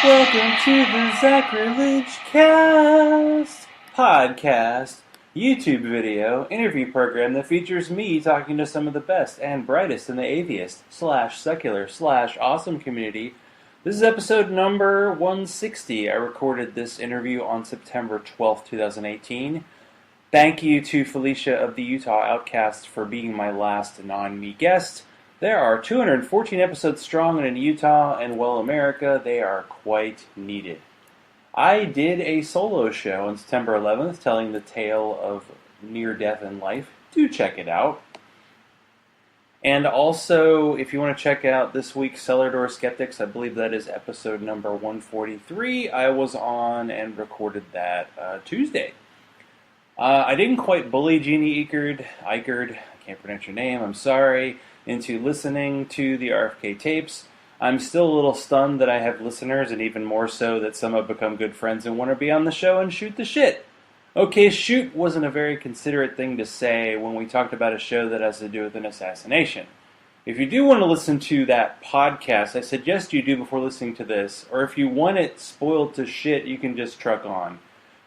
Welcome to the Zachrilege Cast podcast, YouTube video, interview program that features me talking to some of the best and brightest in the atheist / secular / awesome community. This is episode number 160. I recorded this interview on September 12th, 2018. Thank you to Felicia of the Utah Outcasts for being my last non-me guest. There are 214 episodes strong, and in Utah and well America, they are quite needed. I did a solo show on September 11th telling the tale of near death in life. Do check it out. And also, if you want to check out this week's Cellar Door Skeptics, I believe that is episode number 143. I was on and recorded that Tuesday. I didn't quite bully Jeannie Eichard, I can't pronounce your name, I'm sorry, into listening to the RFK Tapes. I'm still a little stunned that I have listeners, and even more so that some have become good friends and want to be on the show and shoot the shit. Okay, shoot wasn't a very considerate thing to say when we talked about a show that has to do with an assassination. If you do want to listen to that podcast, I suggest you do before listening to this, or if you want it spoiled to shit, you can just truck on.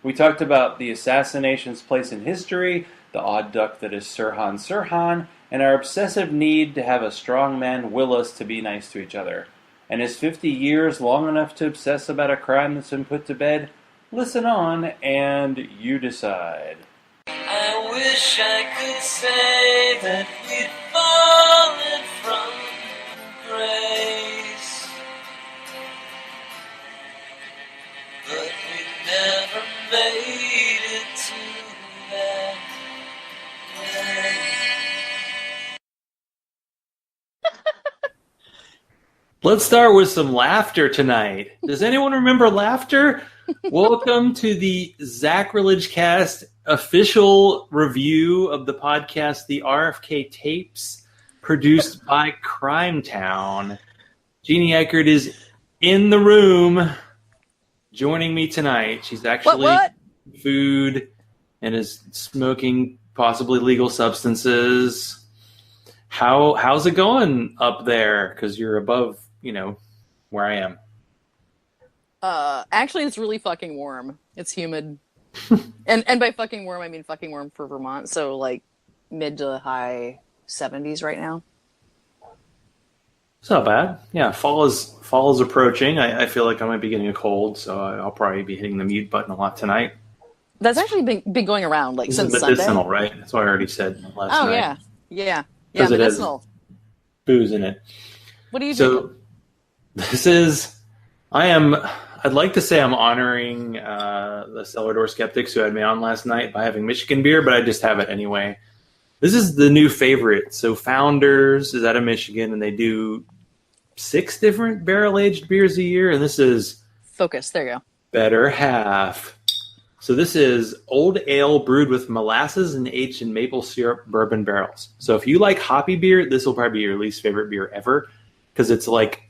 We talked about the assassination's place in history, the odd duck that is Sirhan, and our obsessive need to have a strong man will us to be nice to each other. And is 50 years long enough to obsess about a crime that's been put to bed? Listen on, and you decide. I wish I could say that we'd fallen from grace, but we never made it to that place. Let's start with some laughter tonight. Does anyone remember laughter? Welcome to the Zachrilege Cast official review of the podcast, the RFK Tapes, produced by Crime Town. Jeannie Eichard is in the room joining me tonight. She's actually food and is smoking possibly legal substances. How's it going up there? Because you're above, where I am. Actually, it's really fucking warm. It's humid. and by fucking warm, I mean fucking warm for Vermont. So like mid to high 70s right now. It's not bad. Yeah, fall is approaching. I feel like I might be getting a cold, so I'll probably be hitting the mute button a lot tonight. That's actually been going around like since Sunday. Medicinal, right? That's what I already said last night. Oh yeah, It medicinal. has booze in it. What are you doing? I'd like to say I'm honoring the Cellar Door Skeptics who had me on last night by having Michigan beer, but I just have it anyway. This is the new favorite. So Founders is out of Michigan, and they do 6 different barrel-aged beers a year, and this is... Focus, there you go. Better Half. So this is old ale brewed with molasses and aged in maple syrup bourbon barrels. So if you like hoppy beer, this will probably be your least favorite beer ever, because it's like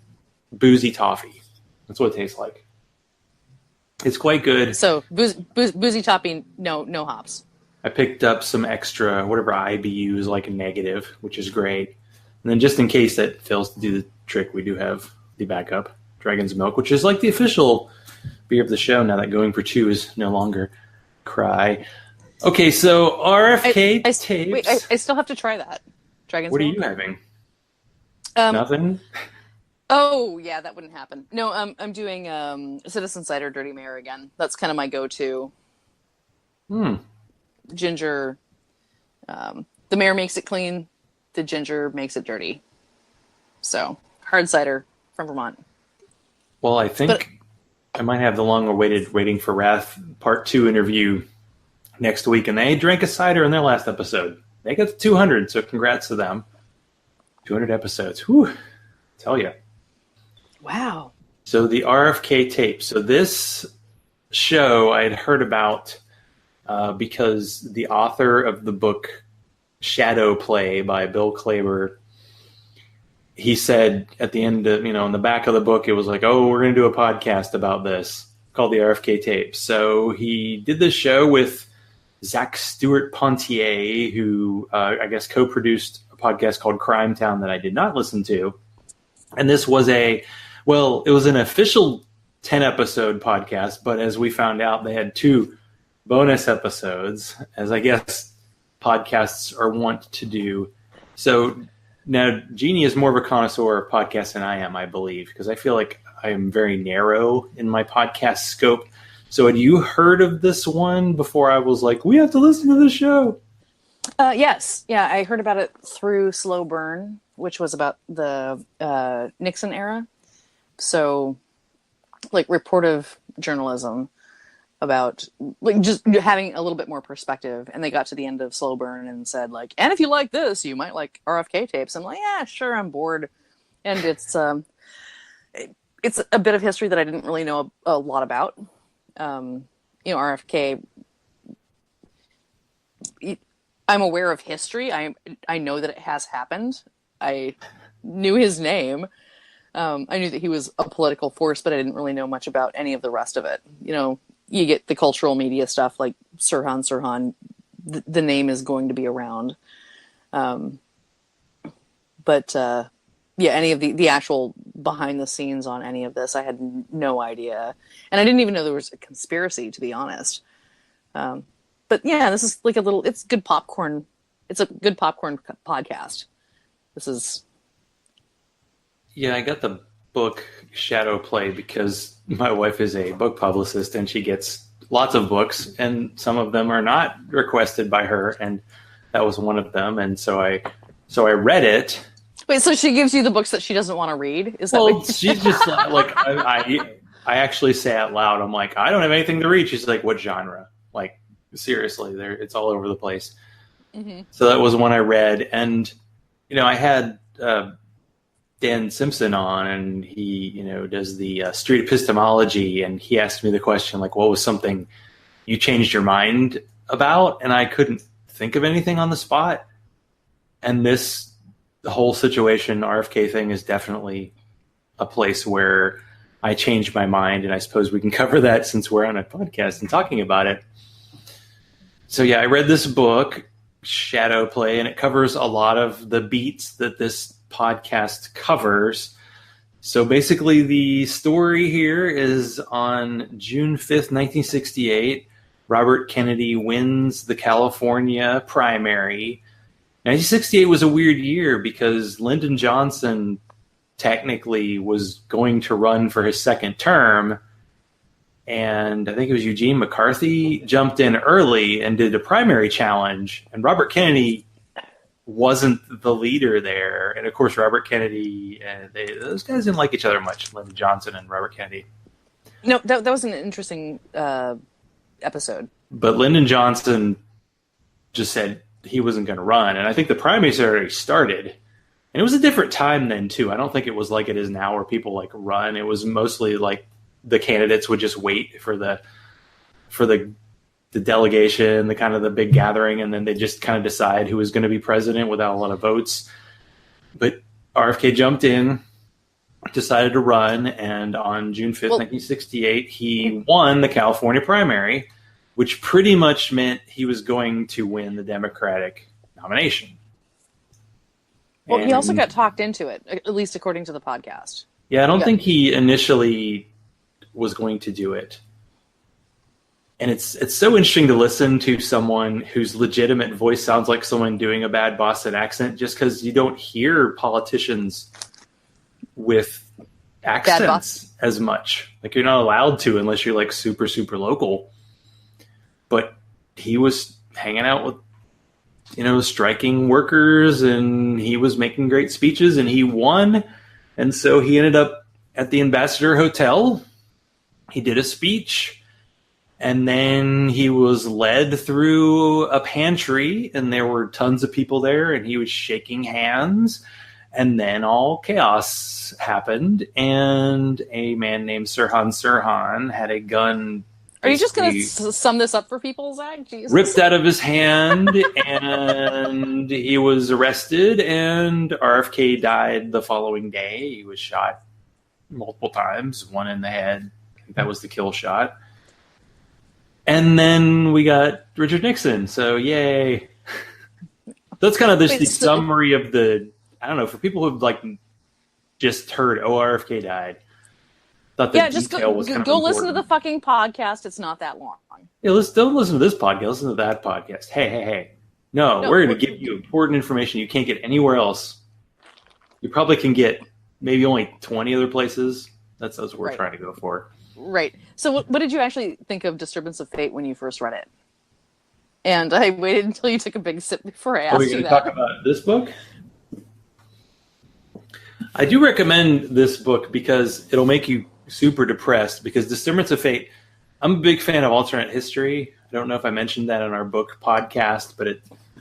boozy toffee. That's what it tastes like. It's quite good. So boozy topping, no hops. I picked up some extra, whatever IBUs, like a negative, which is great. And then just in case that fails to do the trick, we do have the backup, Dragon's Milk, which is like the official beer of the show now that Going for Two is no longer cry. Okay, so RFK Tapes. Wait, I still have to try that. Dragon's What Milk? are you having? Nothing? Oh, yeah, that wouldn't happen. No, I'm doing Citizen Cider Dirty Mayor again. That's kind of my go-to. Ginger. The mayor makes it clean. The ginger makes it dirty. So, hard cider from Vermont. Well, I think I might have the long-awaited Waiting for Wrath Part 2 interview next week, and they drank a cider in their last episode. They got to 200, so congrats to them. 200 episodes. Whew. Tell ya. Wow. So the RFK Tapes. So this show I had heard about because the author of the book Shadow Play by Bill Klaber, he said at the end of, in the back of the book, it was like, oh, we're going to do a podcast about this called the RFK Tapes. So he did this show with Zach Stewart Pontier, who I guess co-produced a podcast called Crime Town that I did not listen to. And this was it was an official 10-episode podcast, but as we found out, they had 2 bonus episodes, as I guess podcasts are wont to do. So now Jeannie is more of a connoisseur of podcasts than I am, I believe, because I feel like I am very narrow in my podcast scope. So had you heard of this one before I was like, we have to listen to this show? Yes. Yeah, I heard about it through Slow Burn, which was about the Nixon era. So, like, reportive journalism about, like, just having a little bit more perspective. And they got to the end of Slow Burn and said, like, and if you like this, you might like RFK Tapes. I'm like, yeah, sure, I'm bored. And it's a bit of history that I didn't really know a lot about. RFK, I'm aware of history. I know that it has happened. I knew his name. I knew that he was a political force, but I didn't really know much about any of the rest of it. You get the cultural media stuff like Sirhan. The name is going to be around. Yeah, any of the actual behind the scenes on any of this, I had no idea. And I didn't even know there was a conspiracy, to be honest. But yeah, this is like it's good popcorn. It's a good popcorn podcast. This is. Yeah, I got the book Shadow Play because my wife is a book publicist and she gets lots of books, and some of them are not requested by her, and that was one of them. And so I read it. Wait, so she gives you the books that she doesn't want to read? Is that well, she's just like I actually say out loud, I'm like, I don't have anything to read. She's like, what genre? Like, seriously, it's all over the place. Mm-hmm. So that was one I read, and I had Dan Simpson on, and he does the street epistemology, and he asked me the question, like, what was something you changed your mind about? And I couldn't think of anything on the spot. And the whole situation, RFK thing, is definitely a place where I changed my mind, and I suppose we can cover that since we're on a podcast and talking about it. So yeah, I read this book, Shadow Play, and it covers a lot of the beats that this podcast covers. So basically the story here is on June 5th, 1968, Robert Kennedy wins the California primary. 1968 was a weird year because Lyndon Johnson technically was going to run for his second term, and I think it was Eugene McCarthy jumped in early and did a primary challenge, and Robert Kennedy wasn't the leader there. And of course, Robert Kennedy, those guys didn't like each other much, Lyndon Johnson and Robert Kennedy. No, that was an interesting episode. But Lyndon Johnson just said he wasn't going to run, and I think the primaries had already started. And it was a different time then, too. I don't think it was like it is now where people like run. It was mostly like the candidates would just wait for the delegation, the kind of the big gathering, and then they just kind of decide who was going to be president without a lot of votes. But RFK jumped in, decided to run, and on June 5th, 1968, he won the California primary, which pretty much meant he was going to win the Democratic nomination. Well, he also got talked into it, at least according to the podcast. Yeah, I don't think he initially was going to do it. And it's so interesting to listen to someone whose legitimate voice sounds like someone doing a bad Boston accent, just because you don't hear politicians with accents as much. Like, you're not allowed to unless you're like super, super local. But he was hanging out with, striking workers, and he was making great speeches, and he won. And so he ended up at the Ambassador Hotel. He did a speech, and then he was led through a pantry, and there were tons of people there, and he was shaking hands. And then all chaos happened, and a man named Sirhan had a gun. Are you just going to sum this up for people, Zach? Jesus. Ripped out of his hand, and he was arrested, and RFK died the following day. He was shot multiple times, one in the head. That was the kill shot. And then we got Richard Nixon, so yay. That's kind of the summary of the, I don't know, for people who've like just heard, RFK died. thought the Yeah, just detail was kind of go listen to important. the fucking podcast. It's not that long. Yeah, don't listen to this podcast. Listen to that podcast. Hey. No, No, we're going to give you important information you can't get anywhere else. You probably can get maybe only 20 other places. That's what we're trying to go for. Right. So what did you actually think of Disturbance of Fate when you first read it? And I waited until you took a big sip before I asked you that. Are we going to talk about this book? I do recommend this book because it'll make you super depressed, because Disturbance of Fate, I'm a big fan of alternate history. I don't know if I mentioned that in our book podcast, but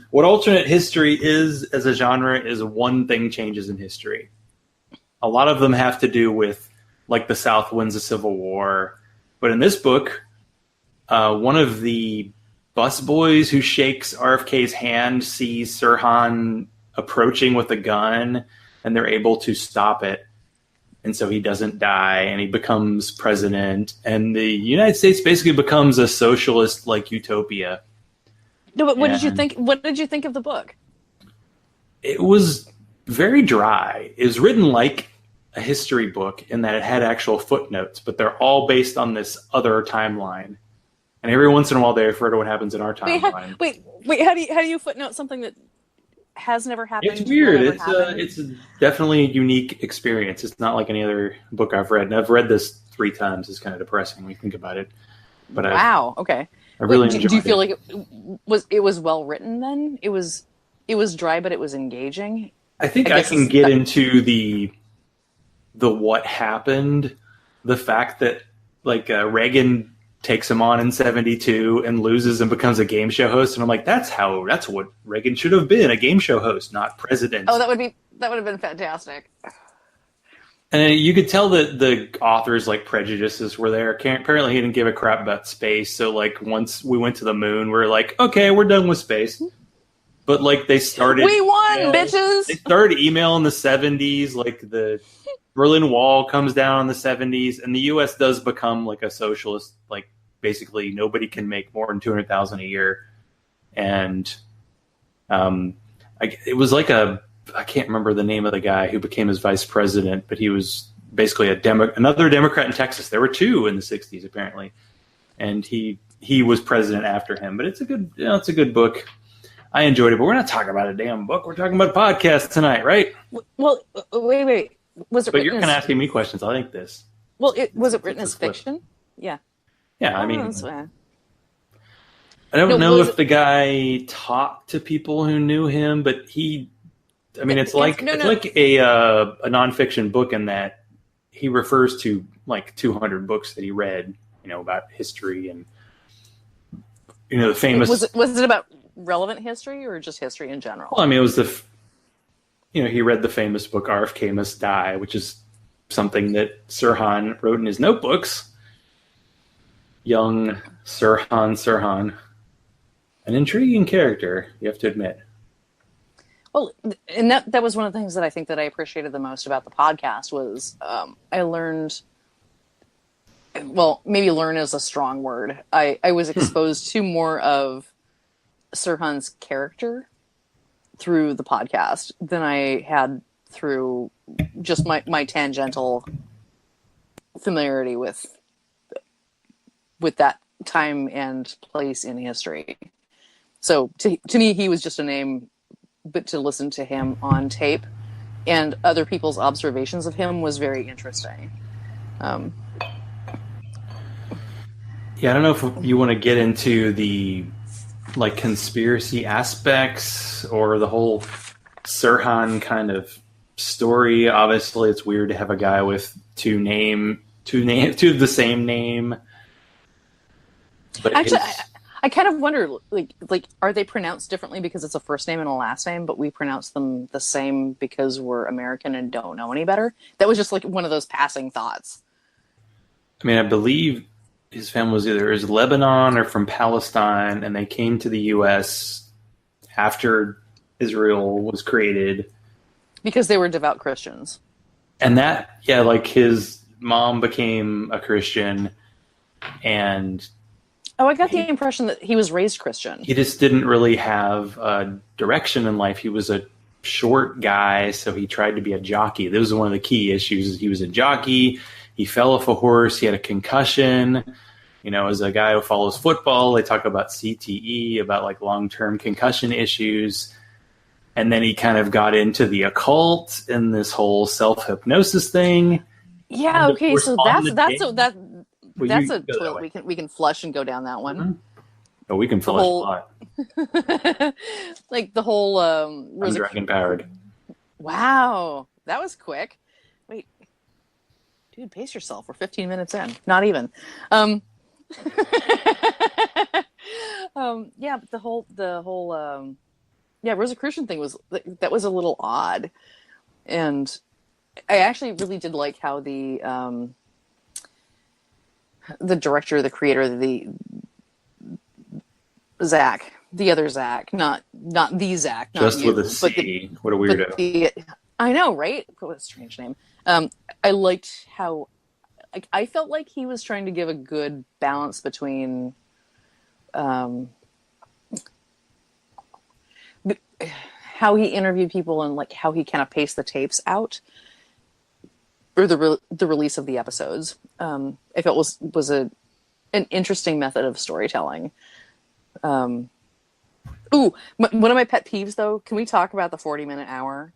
what alternate history is as a genre is one thing changes in history. A lot of them have to do with, like, the South wins a civil war. But in this book, one of the busboys who shakes RFK's hand sees Sirhan approaching with a gun, and they're able to stop it. And so he doesn't die, and he becomes president. And the United States basically becomes a socialist, like, utopia. No, but what did you think? What did you think of the book? It was very dry. It was written like a history book in that it had actual footnotes, but they're all based on this other timeline. And every once in a while, they refer to what happens in our timeline. Wait. How do you footnote something that has never happened? It's weird. It's definitely a unique experience. It's not like any other book I've read. And I've read this 3 times. It's kind of depressing when you think about it. But wow. Okay. I really enjoyed it. Do you feel like it was well written then? It was dry, but it was engaging. I think I can get into the what happened. The fact that, like, Reagan takes him on in 1972 and loses and becomes a game show host, and I'm like, that's what Reagan should have been, a game show host, not president. Oh, that would have been fantastic. And you could tell that the author's, like, prejudices were there. Apparently he didn't give a crap about space, so, like, once we went to the moon, we're like, okay, we're done with space. But, like, they started... We won, bitches! They started email in the 70s, like, the Berlin Wall comes down in the 70s, and the U.S. does become, like, a socialist. Like, basically nobody can make more than $200,000 a year. And it was like I can't remember the name of the guy who became his vice president, but he was basically another Democrat in Texas. There were 2 in the 60s, apparently. And he was president after him. But it's a good book. I enjoyed it, but we're not talking about a damn book. We're talking about a podcast tonight, right? Well, wait. Was it? But you're kind of asking me questions. I like this. Well, was it written as fiction? Yeah. Yeah, I mean, that's fine. I don't know if the guy talked to people who knew him, but it's like a nonfiction book in that he refers to, like, 200 books that he read, about history and, the famous. Was it about relevant history or just history in general? Well, I mean, it was he read the famous book RFK Must Die, which is something that Sirhan wrote in his notebooks. Young Sirhan. An intriguing character, you have to admit. Well, and that was one of the things that I think that I appreciated the most about the podcast was I learned, well, maybe learn is a strong word. I was exposed to more of Sirhan's character through the podcast than I had through just my tangential familiarity with that time and place in history. So to me, he was just a name, but to listen to him on tape and other people's observations of him was very interesting. Yeah, I don't know if you want to get into the, like, conspiracy aspects or the whole Sirhan kind of story. Obviously, it's weird to have a guy with two of the same name. But actually, I kind of wonder, like, are they pronounced differently because it's a first name and a last name, but we pronounce them the same because we're American and don't know any better? That was just, like, one of those passing thoughts. I mean, I believe his family was either Lebanon or from Palestine, and they came to the U.S. after Israel was created. Because they were devout Christians. And that, yeah, like, his mom became a Christian, and... Oh, I got the impression that he was raised Christian. He just didn't really have a direction in life. He was a short guy, so he tried to be a jockey. That was one of the key issues. He was a jockey, he fell off a horse, he had a concussion. As a guy who follows football, they talk about CTE, about like long-term concussion issues. And then he kind of got into the occult and this whole self-hypnosis thing. Yeah, okay, so that's a Go that toilet way. we can flush and go down that one. Mm-hmm. Oh, we can flush a lot. Like the whole I'm dragon powered. Wow, that was quick. Wait, dude, pace yourself. We're 15 minutes in. Not even. Yeah, but the whole Rosicrucian thing was a little odd, and I actually really did like how the director, the creator, the Zach, the other Zach, not the Zach, not just you, with a C. What a weirdo. I know, right? What a strange name. I liked how I felt like he was trying to give a good balance between how he interviewed people and like how he kind of paced the tapes out, or the release of the episodes. I felt was an interesting method of storytelling. One of my pet peeves, though. Can we talk about the 40-minute hour?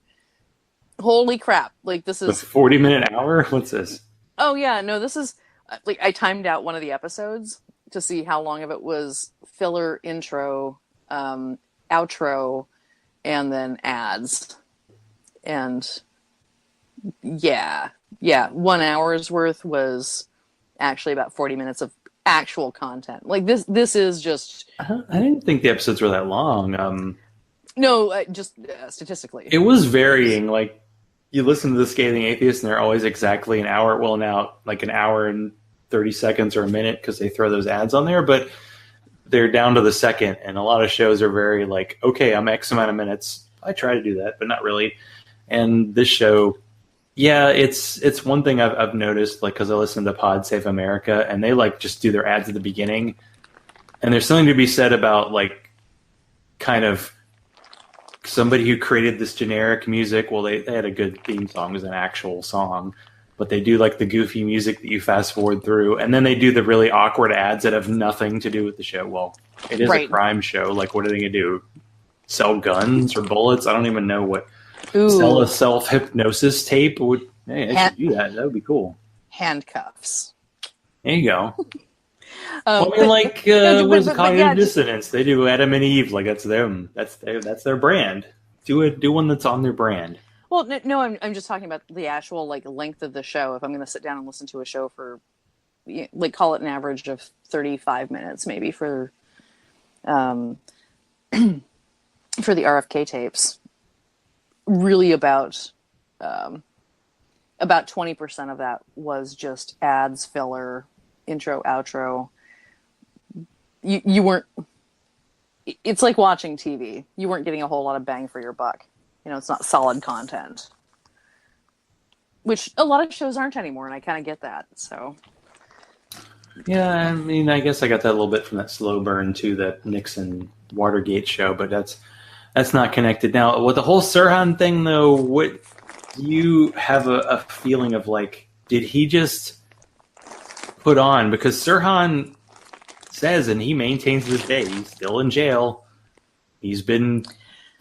Holy crap! Like, this is the 40-minute hour. What's this? Oh yeah, no, this is like I timed out one of the episodes to see how long of it was filler, intro, outro, and then ads. And yeah, 1 hour's worth was actually about 40 minutes of actual content. Like this is just. I didn't think the episodes were that long. No, just statistically, it was varying. Like, you listen to The Scathing Atheist, and they're always exactly an hour. Well, now like an hour and 30 seconds or a minute because they throw those ads on there, but they're down to the second. And a lot of shows are very like, okay, I'm X amount of minutes. I try to do that, but not really. And this show, yeah, it's one thing I've noticed, like, because I listen to Pod Save America, and they like just do their ads at the beginning. And there's something to be said about like kind of somebody who created this generic music. Well, they had a good theme song as an actual song, but they do like the goofy music that you fast forward through, and then they do the really awkward ads that have nothing to do with the show. Well, it is a crime show. Like, what are they going to do? Sell guns or bullets? I don't even know what. Ooh. Sell a self-hypnosis tape? Hey, I should do that. That would be cool. Handcuffs. There you go. Well, I mean, like, what is cognitive dissonance? They do Adam and Eve. Like, that's them. That's their brand. Do one that's on their brand. Well, no, I'm just talking about the actual like length of the show. If I'm going to sit down and listen to a show for, like, call it an average of 35 minutes, maybe for the RFK tapes, really about 20% of that was just ads, filler, intro, outro. You weren't. It's like watching TV. You weren't getting a whole lot of bang for your buck. It's not solid content, which a lot of shows aren't anymore, and I kind of get that. So, yeah, I mean, I guess I got that a little bit from that slow burn to that Nixon Watergate show, but that's not connected. Now, with the whole Sirhan thing, though, what do you have a feeling of, like, did he just put on? Because Sirhan says, and he maintains to this day, he's still in jail. He's been,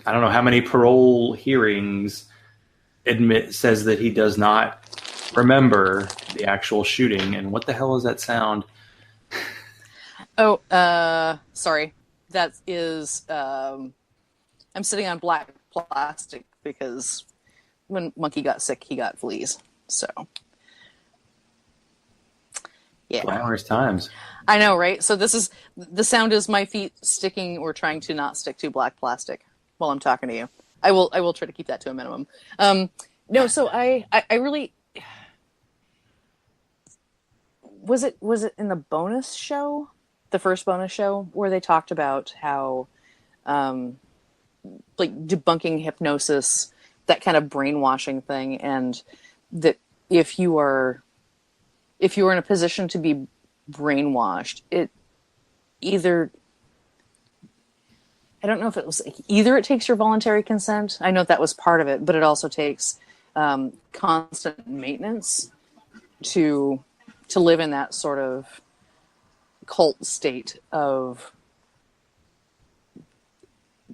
I don't know how many parole hearings, says that he does not remember the actual shooting. And what the hell is that sound? Oh, sorry. That is, I'm sitting on black plastic because when Monkey got sick, he got fleas. So, yeah. Glamorous times. I know, right? So the sound is my feet sticking or trying to not stick to black plastic while I'm talking to you. I will try to keep that to a minimum. No, so I really, was it in the bonus show, the first bonus show, where they talked about how, like, debunking hypnosis, that kind of brainwashing thing, and that if you are in a position to be brainwashed, it either, I don't know if it was, either it takes your voluntary consent. I know that was part of it, but it also takes constant maintenance. to live in that sort of cult state of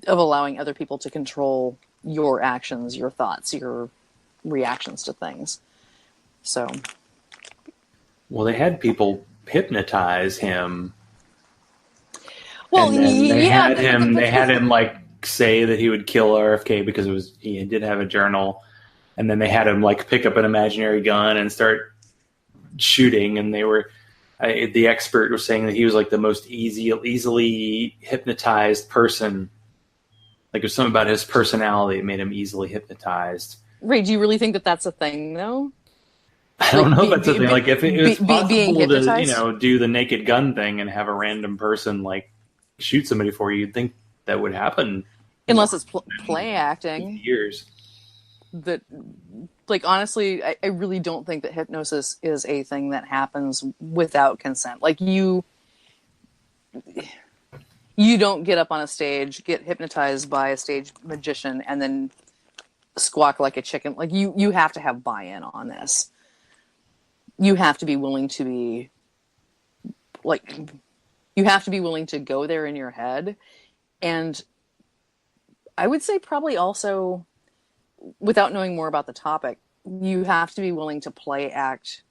allowing other people to control your actions, your thoughts, your reactions to things. So, well, they had people hypnotize him. well, And then they yeah, had him like say that he would kill RFK because he did have a journal, and then they had him like pick up an imaginary gun and start shooting, and the expert was saying that he was like the most easily hypnotized person. Like there's something about his personality that made him easily hypnotized. Ray, do you really think that that's a thing, though? I don't know if that's a thing. Like if it was being possible to, hypnotized? do the naked gun thing and have a random person like shoot somebody for you, you'd think that would happen. Unless it's play acting. Years. That, like, honestly, I really don't think that hypnosis is a thing that happens without consent. Like, you don't get up on a stage, get hypnotized by a stage magician, and then squawk like a chicken. Like, you have to have buy-in on this. You have to be willing to be, like, you have to be willing to go there in your head. And I would say probably also, without knowing more about the topic, you have to be willing to play act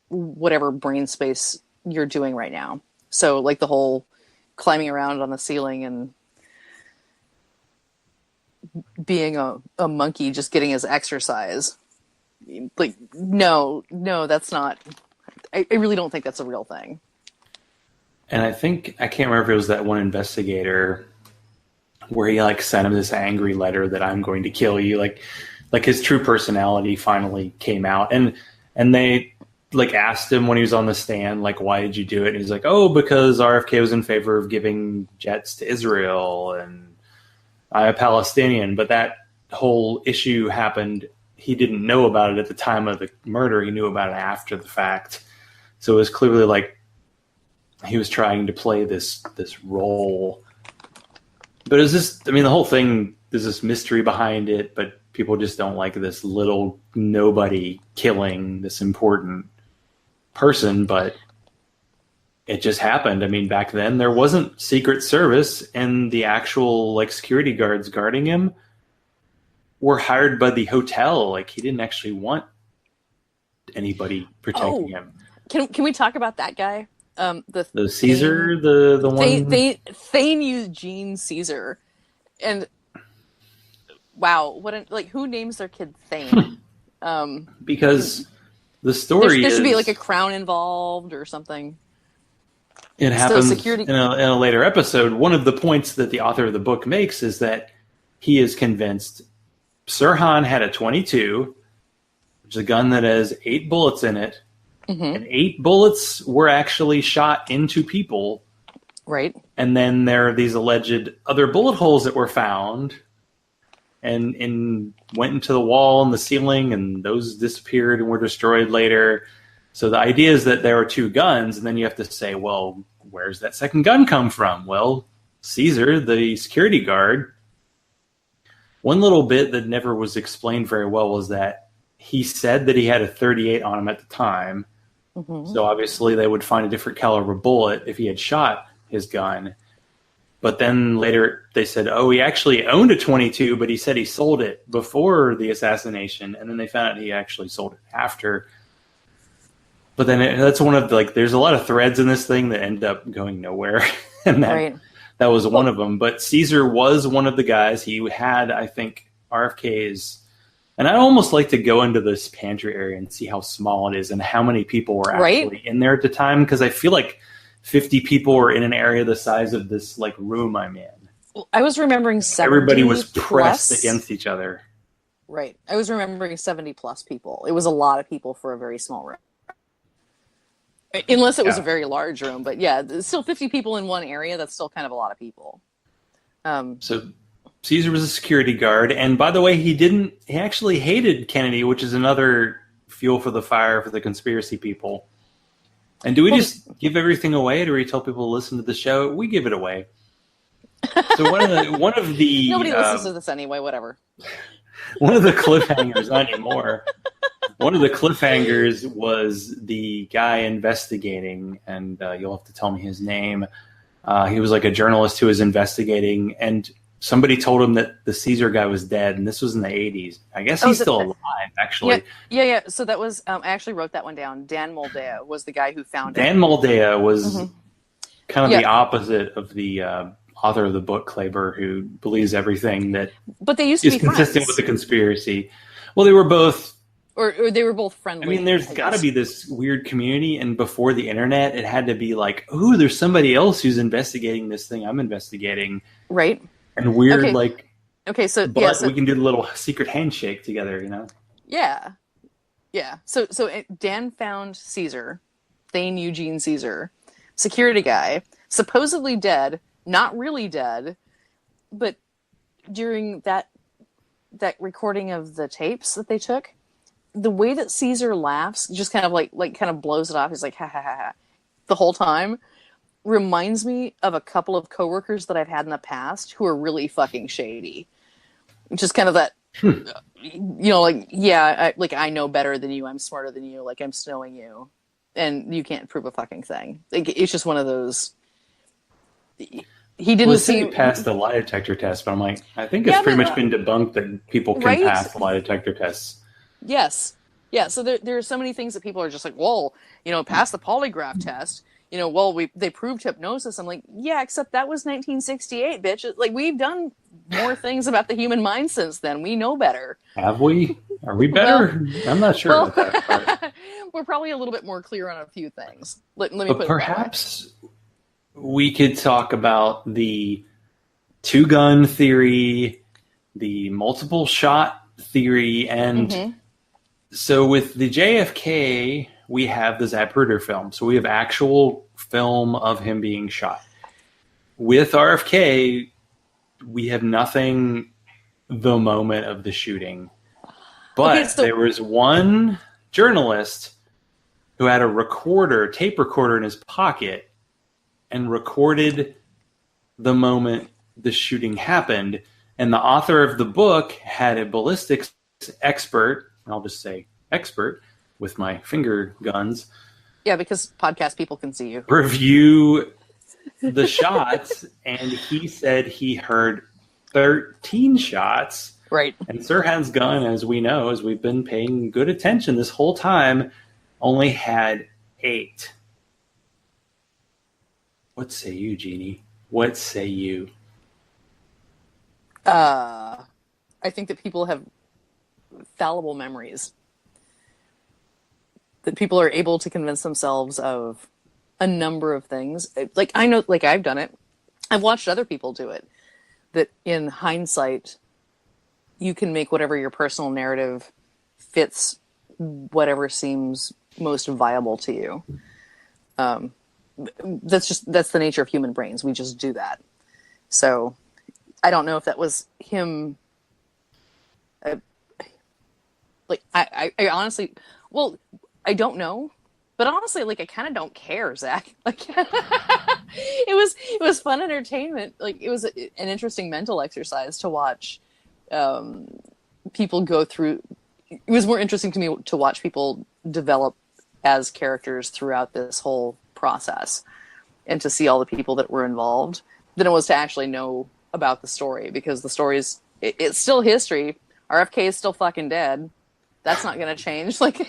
whatever brain space you're doing right now. So like the whole climbing around on the ceiling and being a monkey just getting his exercise. Like, no, that's not, I really don't think that's a real thing. And I can't remember if it was that one investigator where he like sent him this angry letter that I'm going to kill you. Like his true personality finally came out, and they like asked him when he was on the stand, like, why did you do it? And he's like, oh, because RFK was in favor of giving jets to Israel and I'm a Palestinian. But that whole issue happened. He didn't know about it at the time of the murder. He knew about it after the fact. So it was clearly like he was trying to play this role. But is this? I mean, the whole thing, there's this mystery behind it, but people just don't like this little nobody killing this important person. But it just happened. I mean, back then there wasn't Secret Service, and the actual like security guards guarding him were hired by the hotel. Like he didn't actually want anybody protecting him. Can we talk about that guy? The Caesar, the one. Thane Eugene Caesar, and wow, who names their kid Thane? Because the story there should be like a crown involved or something. It happens in a later episode. One of the points that the author of the book makes is that he is convinced Sirhan had a .22, which is a gun that has 8 bullets in it. Mm-hmm. And 8 bullets were actually shot into people. Right. And then there are these alleged other bullet holes that were found and went into the wall and the ceiling, and those disappeared and were destroyed later. So the idea is that there are 2 guns, and then you have to say, well, where's that second gun come from? Well, Caesar, the security guard, one little bit that never was explained very well was that he said that he had a .38 on him at the time. Mm-hmm. So obviously they would find a different caliber bullet if he had shot his gun. But then later they said, oh, he actually owned a .22, but he said he sold it before the assassination. And then they found out he actually sold it after. But then that's one of the, like, there's a lot of threads in this thing that end up going nowhere. And that was one of them. But Caesar was one of the guys. He had, I think, RFK's. And I'd almost like to go into this pantry area and see how small it is and how many people were actually in there at the time. Because I feel like 50 people were in an area the size of this like room I'm in. I was remembering 70 Everybody was plus. pressed against each other. Right. I was remembering 70 plus people. It was a lot of people for a very small room. Unless it was a very large room. But yeah, still 50 people in one area. That's still kind of a lot of people. So Caesar was a security guard. And by the way, he actually hated Kennedy, which is another fuel for the fire for the conspiracy people. And do we just give everything away? Do we tell people to listen to the show? We give it away. So one of the nobody listens to this anyway. Whatever. One of the cliffhangers, not anymore. One of the cliffhangers was the guy investigating, and you'll have to tell me his name. He was like a journalist who was investigating, and somebody told him that the Caesar guy was dead, and this was in the 80s. I guess he's still alive, actually. Yeah. So that was, I actually wrote that one down. Dan Moldea was the guy who found it. Dan Moldea was kind of the opposite of the author of the book, Kleber, who believes everything that but they used to is be consistent friends. with the conspiracy. Well, they were both... Or they were both friendly. I mean, there's got to be this weird community, and before the internet, it had to be like, "Ooh, there's somebody else who's investigating this thing I'm investigating." Right. And weird, so we can do the little secret handshake together, you know? Yeah. So Dan found Caesar, Thane Eugene Caesar, security guy, supposedly dead, not really dead, but during that recording of the tapes that they took, the way that Caesar laughs, just kind of like kind of blows it off. He's like, ha ha ha ha, the whole time, reminds me of a couple of coworkers that I've had in the past who are really fucking shady. Just kind of that, I know better than you. I'm smarter than you. Like, I'm snowing you, and you can't prove a fucking thing. Like, it's just one of those. He didn't see pass the lie detector test, but I'm like, I think it's pretty much been debunked that people can pass the lie detector tests. Yes. Yeah. So there are so many things that people are just like, well, pass the polygraph test. They proved hypnosis. I'm like, yeah, except that was 1968, bitch. Like, we've done more things about the human mind since then. We know better. Have we? Are we better? I'm not sure about that. But... We're probably a little bit more clear on a few things. Let me put perhaps it that way. We could talk about the two-gun theory, the multiple shot theory, and so with the JFK, we have the Zapruder film. So we have actual film of him being shot. With RFK, we have nothing the moment of the shooting. But there was one journalist who had a tape recorder in his pocket, and recorded the moment the shooting happened. And the author of the book had a ballistics expert, I'll just say expert with my finger guns. Yeah, because podcast people can see you. Review the shots, and he said he heard 13 shots. Right. And Sirhan's gun, as we know, as we've been paying good attention this whole time, only had 8. What say you, Jeannie? What say you? I think that people have fallible memories. That people are able to convince themselves of a number of things. Like, I know, like, I've done it. I've watched other people do it. That in hindsight, you can make whatever your personal narrative fits whatever seems most viable to you. That's the nature of human brains. We just do that. So I don't know if that was him. I honestly, I don't know, but honestly, like, I kind of don't care, Zach. Like, it was fun entertainment. Like, it was an interesting mental exercise to watch people go through. It was more interesting to me to watch people develop as characters throughout this whole process, and to see all the people that were involved than it was to actually know about the story, because the story's it's still history. RFK is still fucking dead. That's not going to change. Like,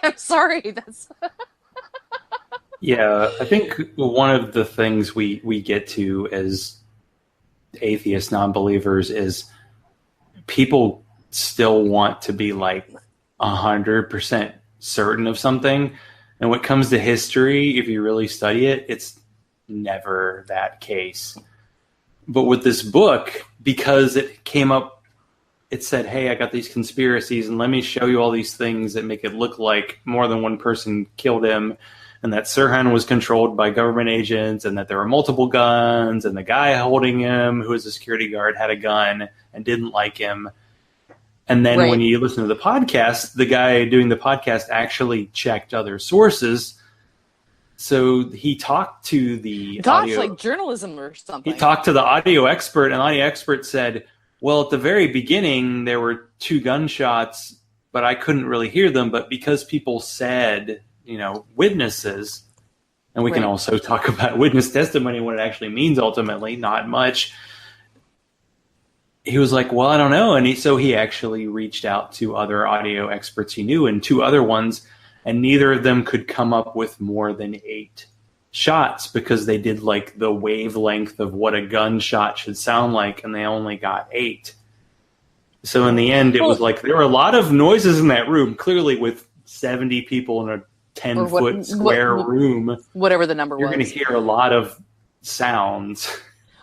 I'm sorry. That's. Yeah, I think one of the things we get to as atheist non-believers is people still want to be like 100% certain of something. And when it comes to history, if you really study it, it's never that case. But with this book, because it came up, it said, hey, I got these conspiracies, and let me show you all these things that make it look like more than one person killed him, and that Sirhan was controlled by government agents, and that there were multiple guns, and the guy holding him, who was a security guard, had a gun and didn't like him. And then when you listen to the podcast, the guy doing the podcast actually checked other sources. So he talked to the audio, like journalism or something. He talked to the audio expert, and the audio expert said, well, at the very beginning, there were 2 gunshots but I couldn't really hear them. But because people said, witnesses, and we can also talk about witness testimony and what it actually means ultimately, not much. He was like, well, I don't know. And so he actually reached out to other audio experts he knew and 2 other ones, and neither of them could come up with more than 8 shots because they did like the wavelength of what a gunshot should sound like, and they only got 8. So in the end, it was like there were a lot of noises in that room, clearly with 70 people in a 10-foot square room. Whatever the number was. You're going to hear a lot of sounds.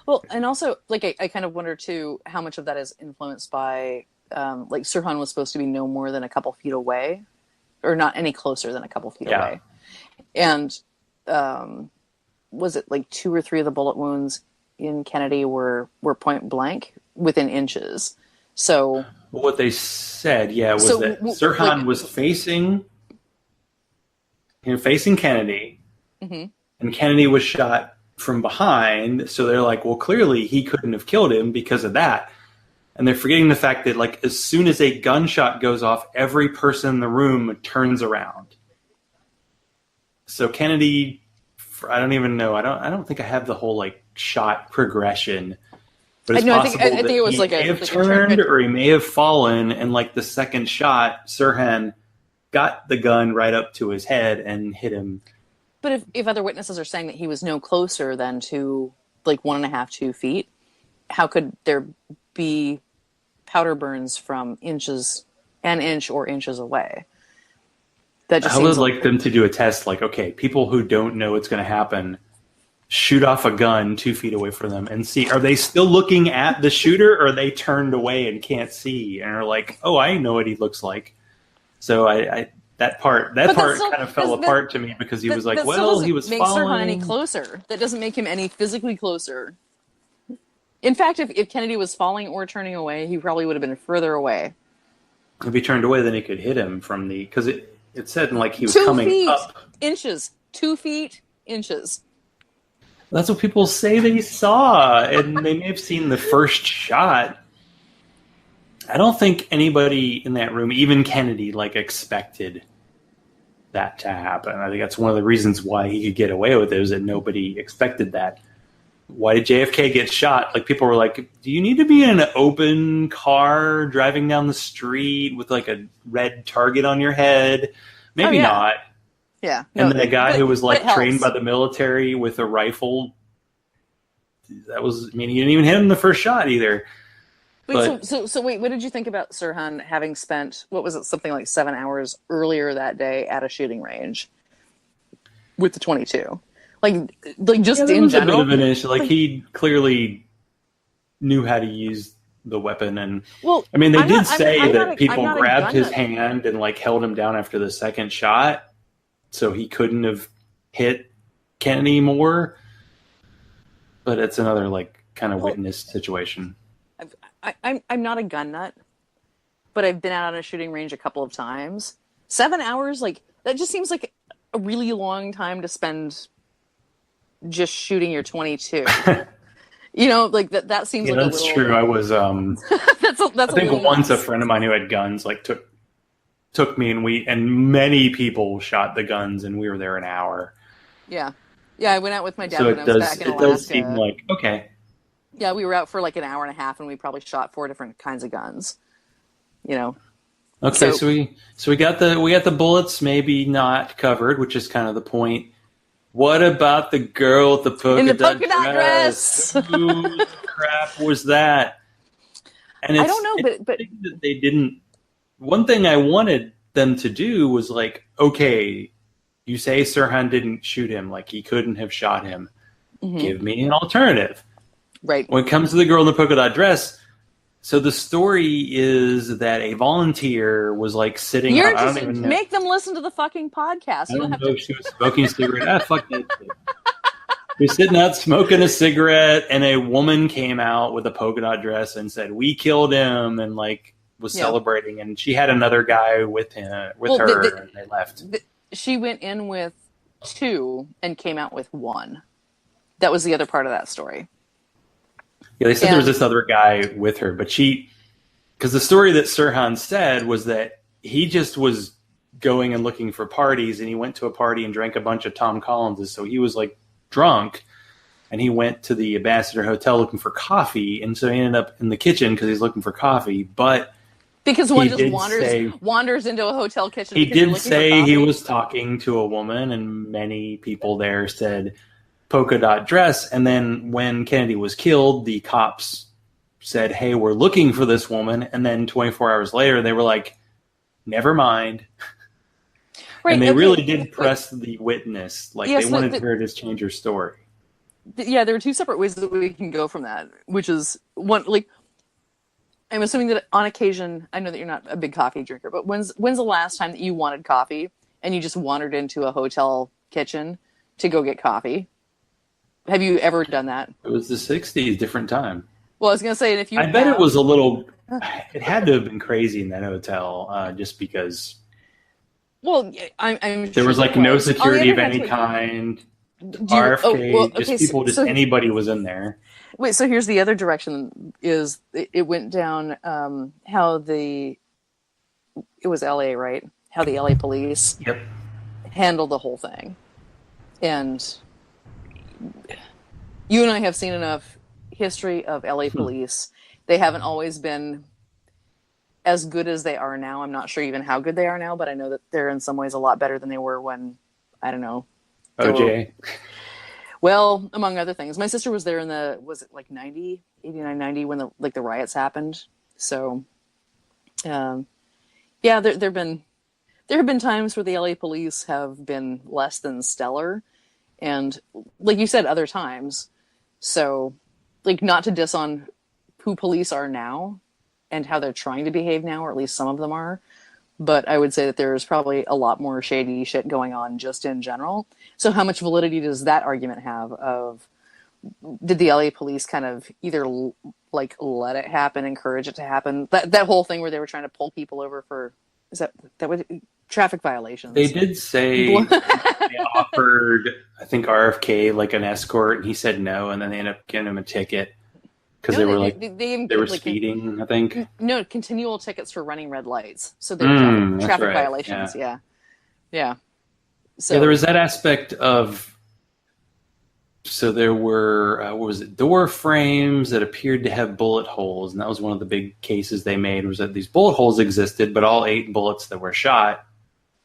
Well, and also, like, I kind of wonder, too, how much of that is influenced by, like, Sirhan was supposed to be no more than a couple feet away, or not any closer than a couple feet away. And was it, like, 2 or 3 of the bullet wounds in Kennedy were point blank within inches? So... What they said, was that Sirhan was facing Kennedy, and Kennedy was shot from behind, so they're like, well, clearly he couldn't have killed him because of that. And they're forgetting the fact that, like, as soon as a gunshot goes off, every person in the room turns around. So Kennedy, I don't even know. I don't think I have the whole, like, shot progression. But it's possible I think it was he like may have turned or he may have fallen, and, like, the second shot, Sirhan got the gun right up to his head and hit him. But if other witnesses are saying that he was no closer than to, like, 1.5, 2 feet, how could there be powder burns from an inch or inches away? That just I would like them to do a test, like, okay, people who don't know what's going to happen, shoot off a gun 2 feet away from them and see, are they still looking at the shooter, or are they turned away and can't see and are like, oh, I know what he looks like. So that part kind of fell apart to me because he was like, well, he was falling. That doesn't make Sirhan any closer. That doesn't make him any physically closer. In fact, if Kennedy was falling or turning away, he probably would have been further away. If he turned away, then he could hit him from the... Because it said like he was coming up. 2 feet, 2 feet, inches. That's what people say they saw, and they may have seen the first shot. I don't think anybody in that room, even Kennedy, like, expected that to happen. I think that's one of the reasons why he could get away with it, is that nobody expected that. Why did JFK get shot? Like, people were like, do you need to be in an open car driving down the street with, like, a red target on your head? Maybe not. Yeah. And then a guy who was, like, trained by the military with a rifle, that was, I mean, he didn't even hit him the first shot either. Wait, so wait, what did you think about Sirhan having spent, what was it, something like 7 hours earlier that day at a shooting range with the 22? Like just in general? A bit of an issue. Like, he clearly knew how to use the weapon. And, well, I mean, they did say that people grabbed his hand and, like, held him down after the second shot, so he couldn't have hit Kennedy more. But it's another, like, kind of witness situation. I'm not a gun nut, but I've been out on a shooting range a couple of times. 7 hours, like, that just seems like a really long time to spend just shooting your 22. You know, like that seems like that's a little... true. I was that's I think once a friend of mine who had guns, like, took me, and many people shot the guns, and we were there an hour. Yeah, I went out with my dad when I was back in Alaska. It does seem like, okay. Yeah, we were out for like an hour and a half, and we probably shot 4 different kinds of guns. You know. Okay, so we got the bullets maybe not covered, which is kind of the point. What about the girl with the polka-dot dress? Who crap was that? And I don't know, but they didn't. One thing I wanted them to do was, like, okay, you say Sirhan didn't shoot him, like, he couldn't have shot him. Mm-hmm. Give me an alternative. Right. When it comes to the girl in the polka-dot dress, so the story is that a volunteer was, like, sitting... I don't even know. Make them listen to the fucking podcast. I don't know if she was smoking a cigarette. Fuck that shit. He was sitting out smoking a cigarette, and a woman came out with a polka-dot dress and said, "We killed him," and, like, was celebrating. And she had another guy with her, and they left. She went in with 2 and came out with 1. That was the other part of that story. Yeah, they said there was this other guy with her, but because the story that Sirhan said was that he just was going and looking for parties, and he went to a party and drank a bunch of Tom Collinses, so he was like drunk, and he went to the Ambassador Hotel looking for coffee, and so he ended up in the kitchen because he's looking for coffee, but because one just wanders into a hotel kitchen. He did say he was talking to a woman, and many people there said polka-dot dress, and then when Kennedy was killed, the cops said, hey, we're looking for this woman, and then 24 hours later, they were like, never mind. Right, and they really did press the witness. Like, they wanted her to change her story. Yeah, there are two separate ways that we can go from that, which is one, like, I'm assuming that on occasion, I know that you're not a big coffee drinker, but when's the last time that you wanted coffee and you just wandered into a hotel kitchen to go get coffee? Have you ever done that? It was the 60s, different time. Well, I was going to say, if you I bet it was a little, it had to have been crazy in that hotel, just because. Well, I'm sure there was like no security of any kind. RFK, people, anybody was in there. Wait, so here's the other direction: is it went down how it was LA, right? How the LA police handled the whole thing, and you and I have seen enough history of LA police. They haven't always been as good as they are now. I'm not sure even how good they are now, but I know that they're in some ways a lot better than they were when, I don't know. OJ. Well, among other things. My sister was there in was it like 89, 90 when the riots happened. So, there have been times where the LA police have been less than stellar. And like you said, other times. So, like, not to diss on who police are now and how they're trying to behave now, or at least some of them are. But I would say that there's probably a lot more shady shit going on just in general. So how much validity does that argument have of, did the LA police kind of either like let it happen, encourage it to happen? That whole thing where they were trying to pull people over for, traffic violations? They did say they offered, I think, RFK like an escort, and he said no, and then they ended up giving him a ticket. Because they were speeding, I think. No, continual tickets for running red lights. So they were traffic violations. Yeah. So there was that aspect of. So there were door frames that appeared to have bullet holes, and that was one of the big cases they made. Was that these bullet holes existed, but all 8 bullets that were shot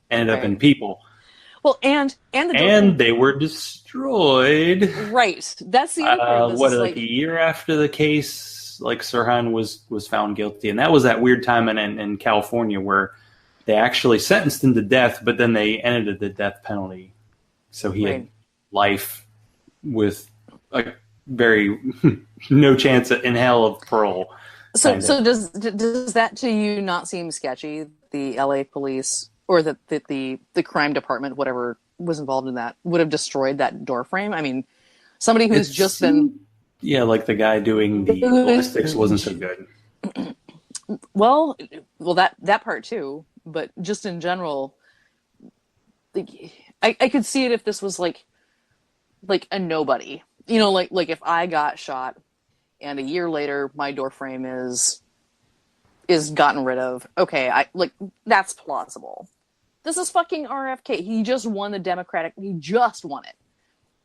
ended up in people. Well, and they were destroyed. Right. That's the other part of this. A year after the case, like, Sirhan was found guilty, and that was that weird time in California where they actually sentenced him to death, but then they ended the death penalty, so he had life with a very no chance in hell of parole. So does that to you not seem sketchy? The LA police, or that the crime department, whatever was involved in that, would have destroyed that door frame? I mean, somebody who's just been... Yeah, like the guy doing the ballistics wasn't so good. Well, that part too, but just in general, like, I could see it if this was like a nobody. You know, like if I got shot and a year later my door frame is gotten rid of, okay, that's plausible. This is fucking RFK. He just won the Democratic. He just won it.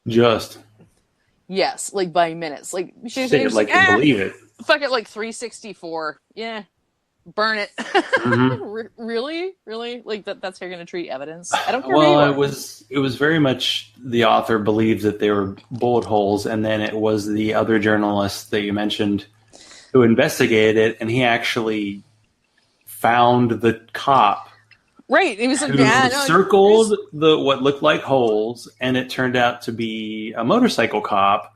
Just. Yes, like by minutes. Like, say it like you believe it. Fuck it, like 364. Yeah, burn it. Mm-hmm. Really? Like that's how you're gonna treat evidence? I don't care. Well, it was very much the author believed that they were bullet holes, and then it was the other journalist that you mentioned who investigated it, and he actually found the cop. Right, it was like, circled what looked like holes, and it turned out to be a motorcycle cop,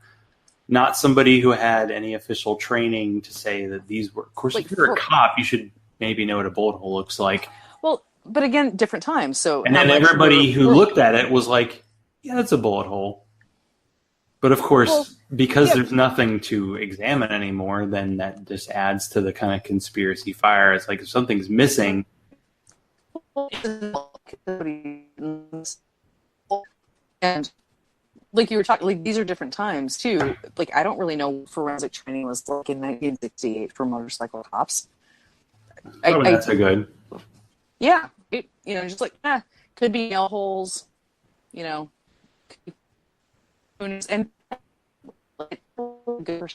not somebody who had any official training to say that these were. Of course, if you're a cop, you should maybe know what a bullet hole looks like. Well, but again, different times. So, and then everybody who looked at it was like, "Yeah, that's a bullet hole." But of course, because there's nothing to examine anymore, then that just adds to the kind of conspiracy fire. It's like if something's missing. And like you were talking, like these are different times too. Like I don't really know what forensic training was like in 1968 for motorcycle cops. That's so good. Yeah, just like could be nail holes, you know, and like, good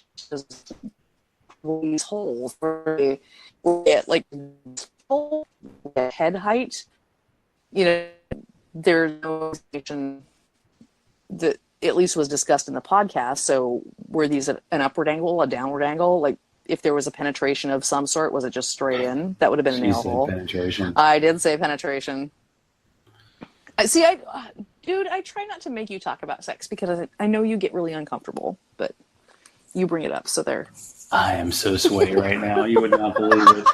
these holes where they at like full head height. There's no station that at least was discussed in the podcast. So were these an upward angle, a downward angle? Like if there was a penetration of some sort, was it just straight in? That would have been a She nail said hole. penetration. I did say penetration. See, dude, I try not to make you talk about sex because I know you get really uncomfortable, but you bring it up, so there. I am so sweaty right now. You would not believe it.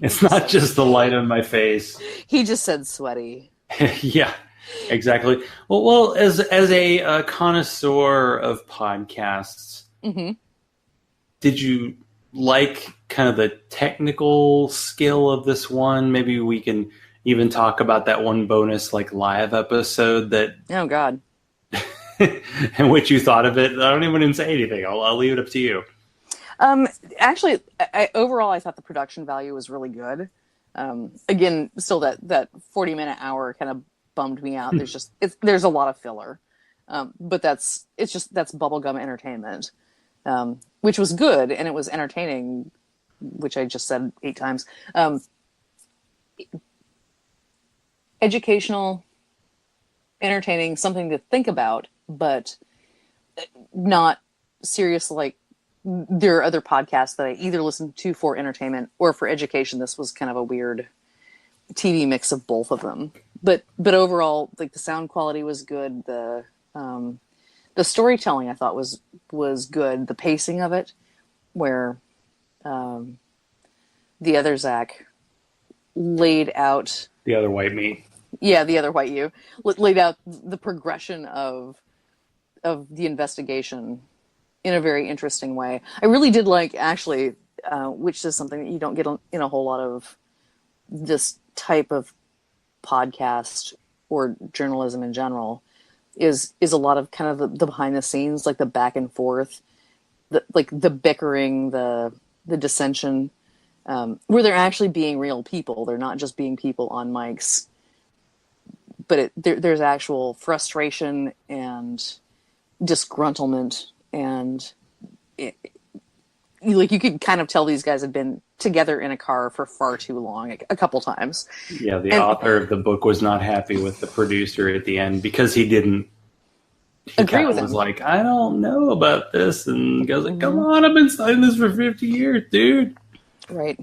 It's not just the light on my face. He just said sweaty. Yeah, exactly. Well, as a connoisseur of podcasts, mm-hmm. Did you like kind of the technical skill of this one? Maybe we can even talk about that one bonus like live episode that. Oh God. And what you thought of it. I don't even say anything. I'll leave it up to you. Actually, overall, I thought the production value was really good. Again, still that 40-minute hour kind of bummed me out. There's a lot of filler, but that's bubblegum entertainment, which was good and it was entertaining, which I just said 8 times. Educational, entertaining, something to think about, but not serious. Like there are other podcasts that I either listen to for entertainment or for education. This was kind of a weird TV mix of both of them. But overall, like the sound quality was good. The storytelling I thought was good. The pacing of it, where the other Zach laid out the other white me. Yeah, the other white you laid out the progression of the investigation in a very interesting way. I really did like, actually, which is something that you don't get in a whole lot of this type of podcast or journalism in general, is a lot of kind of the behind the scenes, like the back and forth, the bickering, the dissension, where they're actually being real people. They're not just being people on mics. But there's actual frustration and disgruntlement, and you could kind of tell these guys had been together in a car for far too long, a couple times. Yeah, the author of the book was not happy with the producer at the end because he didn't agree with him. Was like, I don't know about this, and goes like, come on, I've been studying this for 50 years, dude. Right.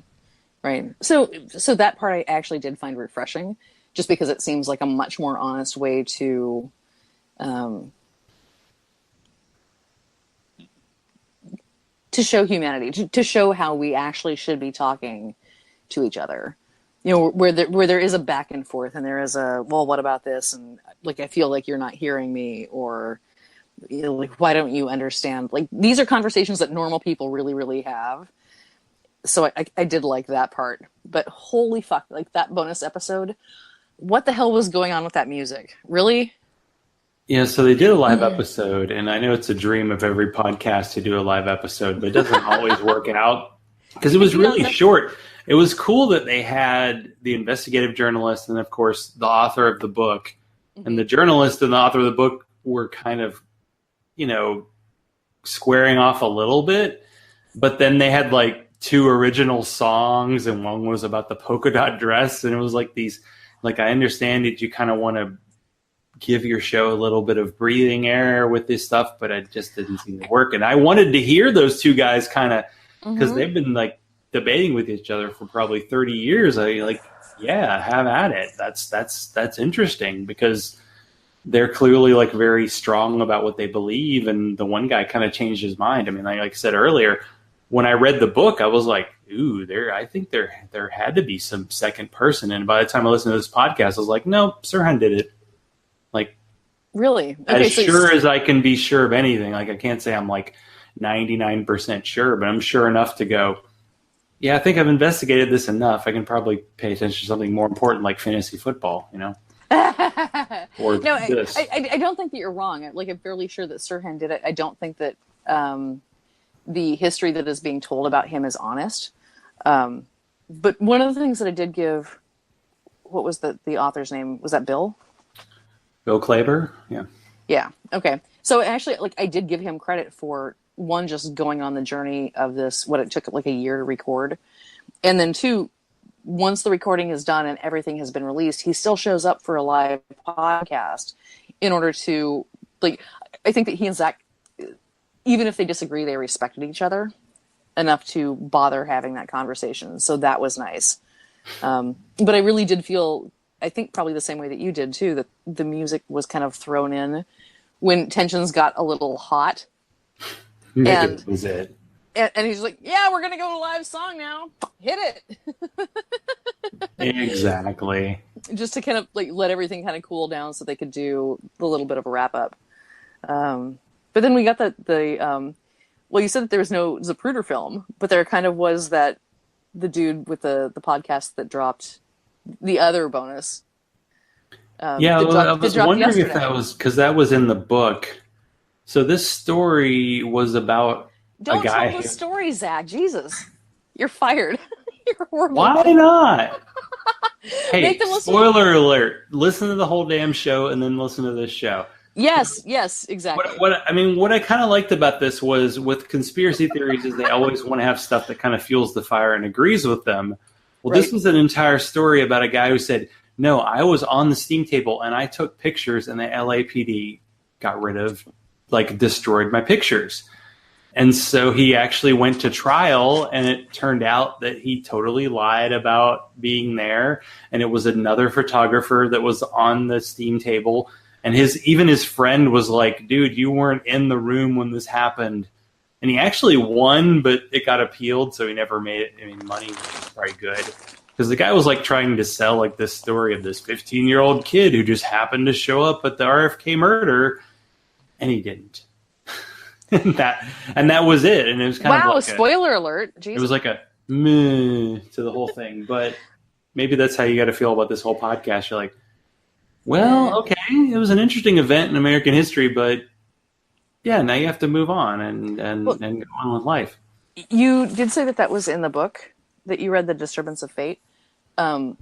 So that part I actually did find refreshing, just because it seems like a much more honest way to show humanity, to show how we actually should be talking to each other. Where there is a back and forth, and there is a, well, what about this? And like, I feel like you're not hearing me, or like, why don't you understand? Like, these are conversations that normal people really, really have. So I did like that part. But holy fuck, like that bonus episode, what the hell was going on with that music? Really? Yeah, so they did a live episode, and I know it's a dream of every podcast to do a live episode, but it doesn't always work out because it was really short. It was cool that they had the investigative journalist and, of course, the author of the book. Mm-hmm. And the journalist and the author of the book were kind of, squaring off a little bit. But then they had like 2 original songs, and one was about the polka-dot dress. And it was like these, like, I understand that you kind of want to give your show a little bit of breathing air with this stuff, but it just didn't seem to work. And I wanted to hear those 2 guys kind of, because they've been like debating with each other for probably 30 years. Yeah, have at it. That's interesting, because they're clearly like very strong about what they believe. And the one guy kind of changed his mind. I mean, like I said earlier, when I read the book, I was like, ooh, I think there had to be some second person. And by the time I listened to this podcast, I was like, no, Sirhan did it. Like, really? Okay, as sure as I can be sure of anything. Like, I can't say I'm like 99% sure, but I'm sure enough to go, yeah, I think I've investigated this enough. I can probably pay attention to something more important like fantasy football, Or no, this. I don't think that you're wrong. Like, I'm fairly sure that Sirhan did it. I don't think that the history that is being told about him is honest. But one of the things that I did give, what was the author's name? Was that Bill? Bill Klaber? Yeah. Yeah. Okay. So actually, like, I did give him credit for one, just going on the journey of this, what it took like a year to record. And then two, once the recording is done and everything has been released, he still shows up for a live podcast in order to, like, I think that he and Zach, even if they disagree, they respected each other enough to bother having that conversation. So that was nice. But I really did feel, I think probably the same way that you did too, that the music was kind of thrown in when tensions got a little hot. And was it. And he's like, yeah, we're going to go to a live song now. Hit it. Exactly. Just to kind of like let everything kind of cool down so they could do a little bit of a wrap up. But then we got well, you said that there was no Zapruder film, but there kind of was the dude with the podcast that dropped the other bonus. I was wondering if that was, because that was in the book. So this story was about Don't a guy. tell the story, Zach. Jesus. You're fired. You're horrible. Why not? Hey, Listen. spoiler alert. Listen to the whole damn show and then listen to this show. Yes, exactly. What I kind of liked about this was, with conspiracy theories, is they always want to have stuff that kind of fuels the fire and agrees with them. Well, This was an entire story about a guy who said, no, I was on the steam table and I took pictures and the LAPD got rid of, destroyed my pictures. And so he actually went to trial, and it turned out that he totally lied about being there. And it was another photographer that was on the steam table. And his friend was like, dude, you weren't in the room when this happened. And he actually won, but it got appealed, so he never made it. I mean, money was probably good. Because the guy was trying to sell this story of this 15-year-old kid who just happened to show up at the RFK murder, and he didn't. and that was it. And it was kind of wow, spoiler alert. Jesus. It was like a meh to the whole thing. But maybe that's how you got to feel about this whole podcast. You're like, well, okay, it was an interesting event in American history, but yeah, now you have to move on and go on with life. You did say that was in the book, that you read The Disturbance of Fate. No,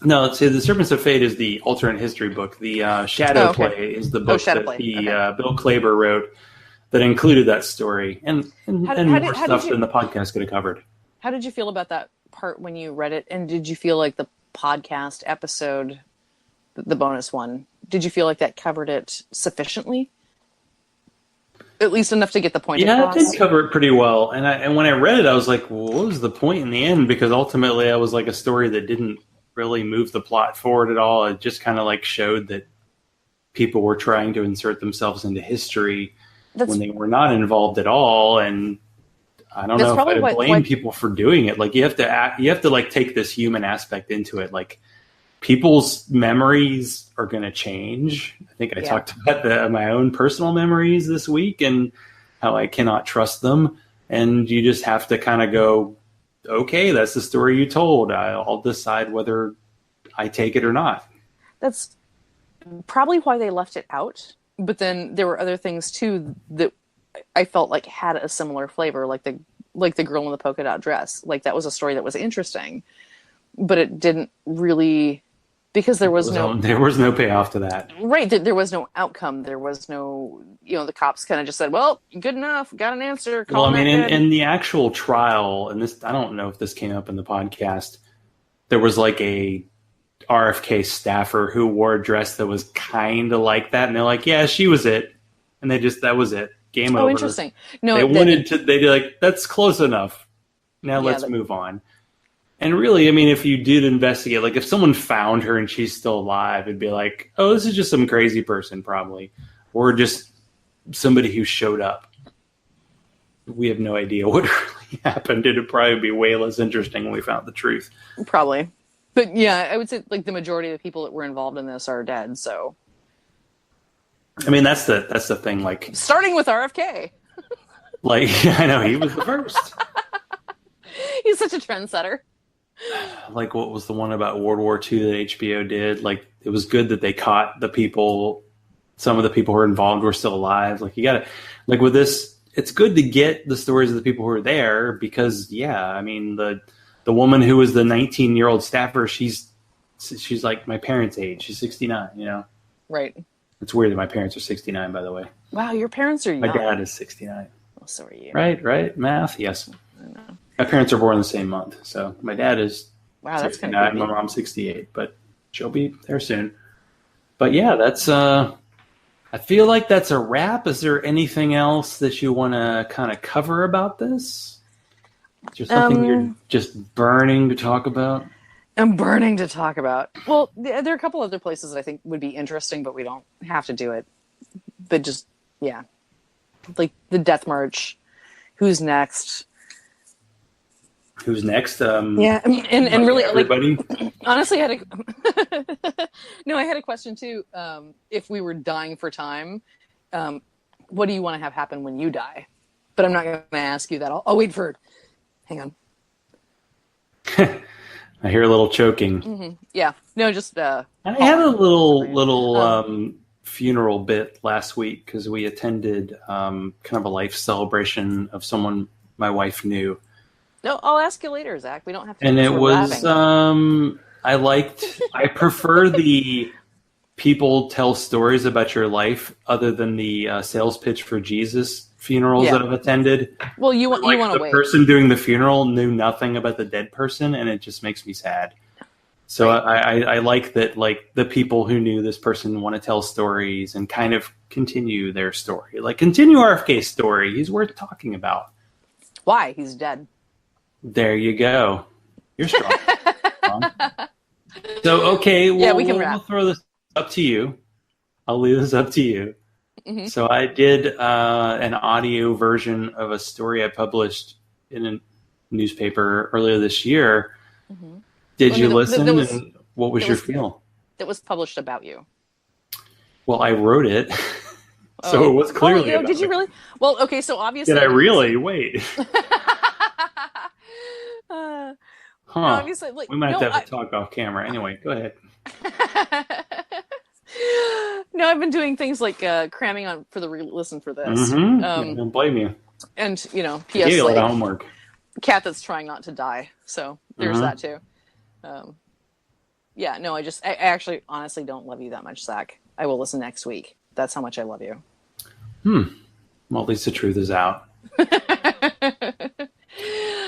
let's say The Disturbance of Fate is the alternate history book. The Shadow Play is the book that Bill Klaber wrote that included that story and more stuff than the podcast could have covered. How did you feel about that part when you read it? And did you feel like the podcast episode, the bonus one, did you feel like that covered it sufficiently? At least enough to get the point across? Yeah, it did cover it pretty well. And when I read it, I was like, well, what was the point in the end? Because ultimately I was like a story that didn't really move the plot forward at all. It just kind of showed that people were trying to insert themselves into history when they were not involved at all. And I don't know if I blame people for doing it. You have to take this human aspect into it. People's memories are going to change. I think I talked about my own personal memories this week and how I cannot trust them. And you just have to kind of go, okay, that's the story you told. I'll decide whether I take it or not. That's probably why they left it out. But then there were other things too that I felt like had a similar flavor, like the girl in the polka-dot dress. That was a story that was interesting, but it didn't really, because there was no payoff to that. Right. There was no outcome. There was no, the cops kind of just said, well, good enough. Got an answer. Well, I mean, in the actual trial, and this, I don't know if this came up in the podcast, there was a RFK staffer who wore a dress that was kind of like that. And they're like, yeah, she was it. And that was it. Game over. Oh, interesting. No, they'd like, that's close enough. Now let's move on. And really, I mean, if you did investigate, if someone found her and she's still alive, it'd be like, oh, this is just some crazy person probably. Or just somebody who showed up. We have no idea what really happened. It'd probably be way less interesting when we found the truth. Probably. But yeah, I would say the majority of the people that were involved in this are dead, so. I mean, that's the thing, starting with RFK. I know, he was the first. He's such a trendsetter. What was the one about World War II that HBO did? It was good that they caught the people, some of the people who were involved were still alive. You gotta, with this, it's good to get the stories of the people who are there because, yeah, I mean, the the woman who was the 19-year-old staffer, she's like my parents' age. She's 69, you know? Right. It's weird that my parents are 69, by the way. Wow, your parents are young. My dad is 69. Well, so are you. Right. Math, yes. I know. My parents are born the same month, so my dad is Wow, that's kind 69, of my mom's 68, but she'll be there soon. But yeah, that's I feel like that's a wrap. Is there anything else that you want to kind of cover about this? Is there something you're just burning to talk about? I'm burning to talk about. Well, there are a couple other places that I think would be interesting, but we don't have to do it. But just, yeah. Like the Death March. Who's next? Who's next? Yeah, and really, everybody. Like, honestly, I had a question too. If we were dying for time, what do you want to have happen when you die? But I'm not going to ask you that. I'll wait for it. Hang on. I hear a little choking. Mm-hmm. Yeah, no, just. I had a little funeral bit last week because we attended kind of a life celebration of someone my wife knew. No, I'll ask you later, Zach. We don't have to. And it was, I prefer the people tell stories about your life other than the sales pitch for Jesus funerals that I've attended. Well, you want to the wait. The person doing the funeral knew nothing about the dead person, and it just makes me sad. So right. I like that, like, the people who knew this person want to tell stories and kind of continue their story. Like, continue RFK's story. He's worth talking about. Why? He's dead. There you go. You're strong. So, okay, we'll throw this up to you. I'll leave this up to you. Mm-hmm. So I did an audio version of a story I published in a newspaper earlier this year. Mm-hmm. Did you listen? And what was your feel? That was published about you. Well, I wrote it. So it was clearly about did you really? Well, okay, so obviously... Did I really? Wait. No, obviously, like, we might have to talk off camera. Anyway, go ahead. No, I've been doing things like cramming on for the listen for this. Mm-hmm. I don't blame you. And, you know, P.S. like, a lot of homework. Cat that's trying not to die. So there's that too. Yeah, no, I actually honestly don't love you that much, Zach. I will listen next week. That's how much I love you. Well, at least the truth is out.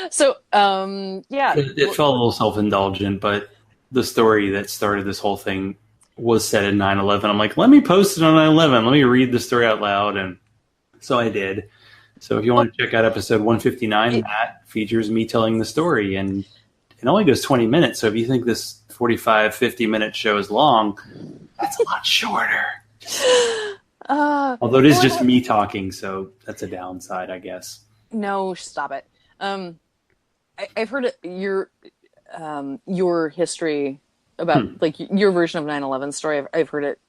So, yeah. It felt a little self-indulgent, but the story that started this whole thing was set at 9/11. I'm like, let me post it on 9/11. Let me read the story out loud. And so I did. So if you want to check out episode 159, that features me telling the story. And it only goes 20 minutes. So if you think this 45, 50-minute show is long, that's a lot shorter. Although it is just me talking, so that's a downside, I guess. No, stop it. I've heard your history about like your version of 9/11 story. I've heard it,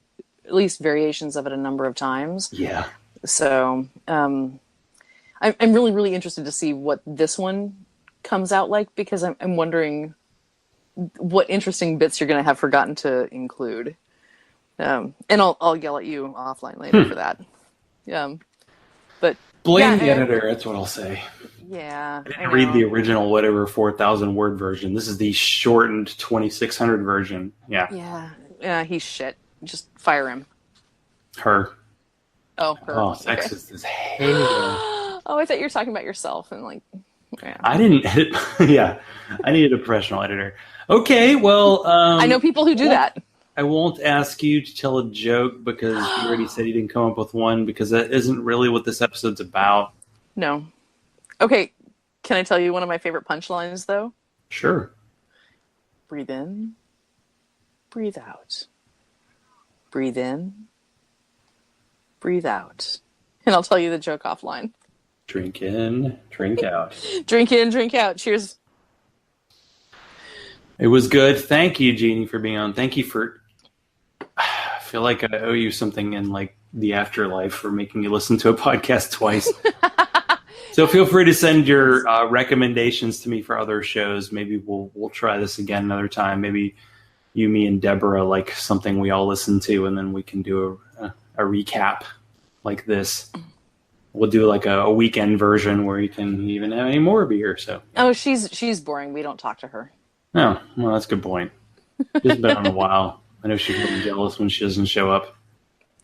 at least variations of it, a number of times. Yeah. So I'm really, really interested to see what this one comes out like, because I'm wondering what interesting bits you're going to have forgotten to include. And I'll yell at you offline later for that. But blame the editor. That's what I'll say. Yeah. I didn't read the original, whatever, 4,000 word version. This is the shortened 2,600 version. Yeah. Yeah. He's shit. Just fire him. Her. Oh, her. Oh, sexist as hell. Oh, I thought you were talking about yourself and like. Yeah. I didn't edit. Yeah, I needed a professional editor. Okay, well, I know people who do that. I won't ask you to tell a joke because you already said you didn't come up with one, because that isn't really what this episode's about. No. Okay, can I tell you one of my favorite punchlines, though? Sure. Breathe in. Breathe out. Breathe in. Breathe out. And I'll tell you the joke offline. Drink in, drink out. Drink in, drink out. Cheers. It was good. Thank you, Jeannie, for being on. Thank you for... I feel like I owe you something in like the afterlife for making you listen to a podcast twice. So feel free to send your recommendations to me for other shows. Maybe we'll try this again another time. Maybe you, me, and Deborah like something we all listen to, and then we can do a recap like this. we'll do like a weekend version where you can even have any more beer. So, Oh, she's boring. We don't talk to her. oh, well, that's a good point. She's been on a while. I know she's really jealous when she doesn't show up.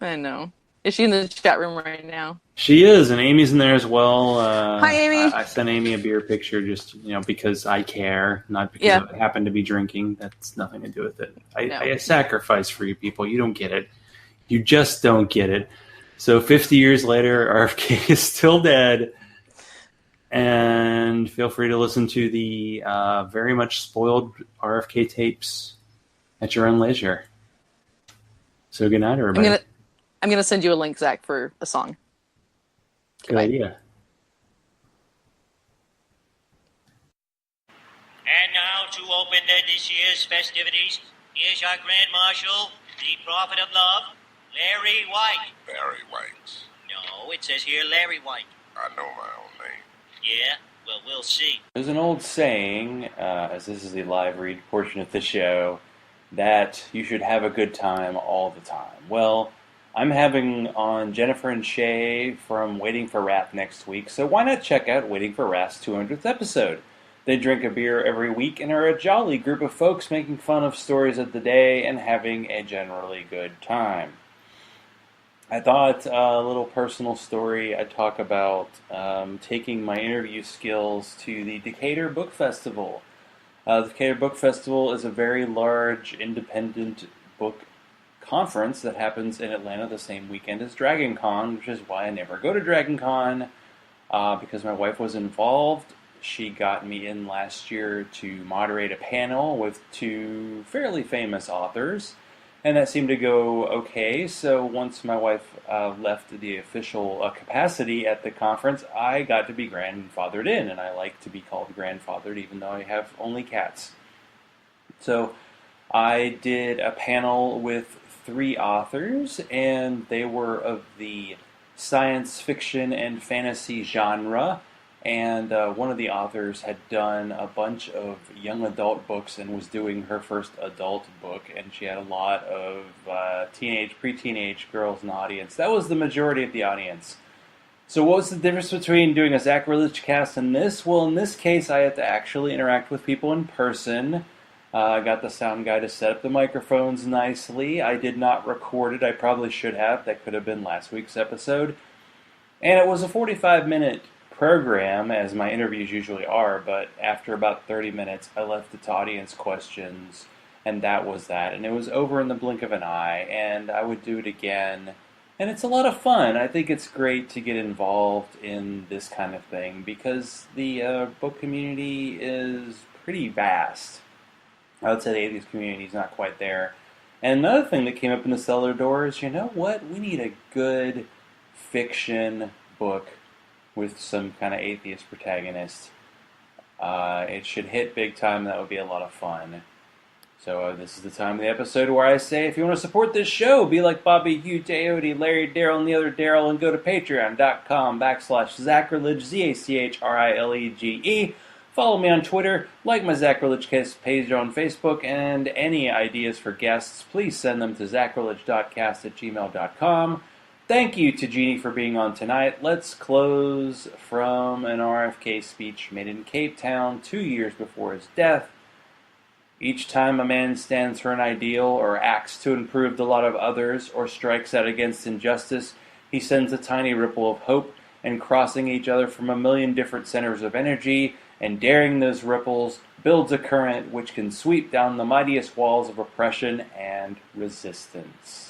I know. Is she in the chat room right now? She is, and Amy's in there as well. Hi, Amy. I sent Amy a beer picture just, because I care, not because I happen to be drinking. That's nothing to do with it. I sacrifice for you people. You don't get it. You just don't get it. So 50 years later, RFK is still dead. And feel free to listen to the very much spoiled RFK tapes at your own leisure. So good night, everybody. I'm gonna send you a link, Zach, for a song. Good idea. And now to open this year's festivities, here's our Grand Marshal, the Prophet of Love, Larry White. Barry White. No, it says here Larry White. I know my own name. Yeah? Well, we'll see. There's an old saying, as this is the live read portion of the show, that you should have a good time all the time. Well, I'm having on Jennifer and Shay from Waiting for Wrath next week, so why not check out Waiting for Wrath's 200th episode? They drink a beer every week and are a jolly group of folks making fun of stories of the day and having a generally good time. I thought a little personal story. I'd talk about taking my interview skills to the Decatur Book Festival. The Decatur Book Festival is a very large independent book conference that happens in Atlanta the same weekend as Dragon Con, which is why I never go to Dragon Con, because my wife was involved. She got me in last year to moderate a panel with two fairly famous authors, and that seemed to go okay. So once my wife left the official capacity at the conference, I got to be grandfathered in, and I like to be called grandfathered even though I have only cats. So I did a panel with 3 authors, and they were of the science fiction and fantasy genre. And one of the authors had done a bunch of young adult books and was doing her first adult book, and she had a lot of pre-teenage girls in the audience. That was the majority of the audience. So what was the difference between doing a Zachrilege cast and this? Well, in this case, I had to actually interact with people in person. I got the sound guy to set up the microphones nicely. I did not record it. I probably should have. That could have been last week's episode. And it was a 45-minute program, as my interviews usually are, but after about 30 minutes, I left it to audience questions, and that was that. And it was over in the blink of an eye, and I would do it again. And it's a lot of fun. I think it's great to get involved in this kind of thing, because the book community is pretty vast. I would say the atheist community is not quite there. And another thing that came up in the cellar door is, you know what? We need a good fiction book with some kind of atheist protagonist. It should hit big time. That would be a lot of fun. So this is the time of the episode where I say, if you want to support this show, be like Bobby, Hugh, Teody, Larry, Daryl, and the other Daryl, and go to patreon.com/Zachrilege, ZACHRILEGE. Follow me on Twitter, like my Zachrilege page on Facebook, and any ideas for guests, please send them to zachrilege.cast@gmail.com. Thank you to Jeannie for being on tonight. Let's close from an RFK speech made in Cape Town 2 years before his death. Each time a man stands for an ideal or acts to improve the lot of others or strikes out against injustice, he sends a tiny ripple of hope, and crossing each other from a million different centers of energy and daring those ripples builds a current which can sweep down the mightiest walls of oppression and resistance.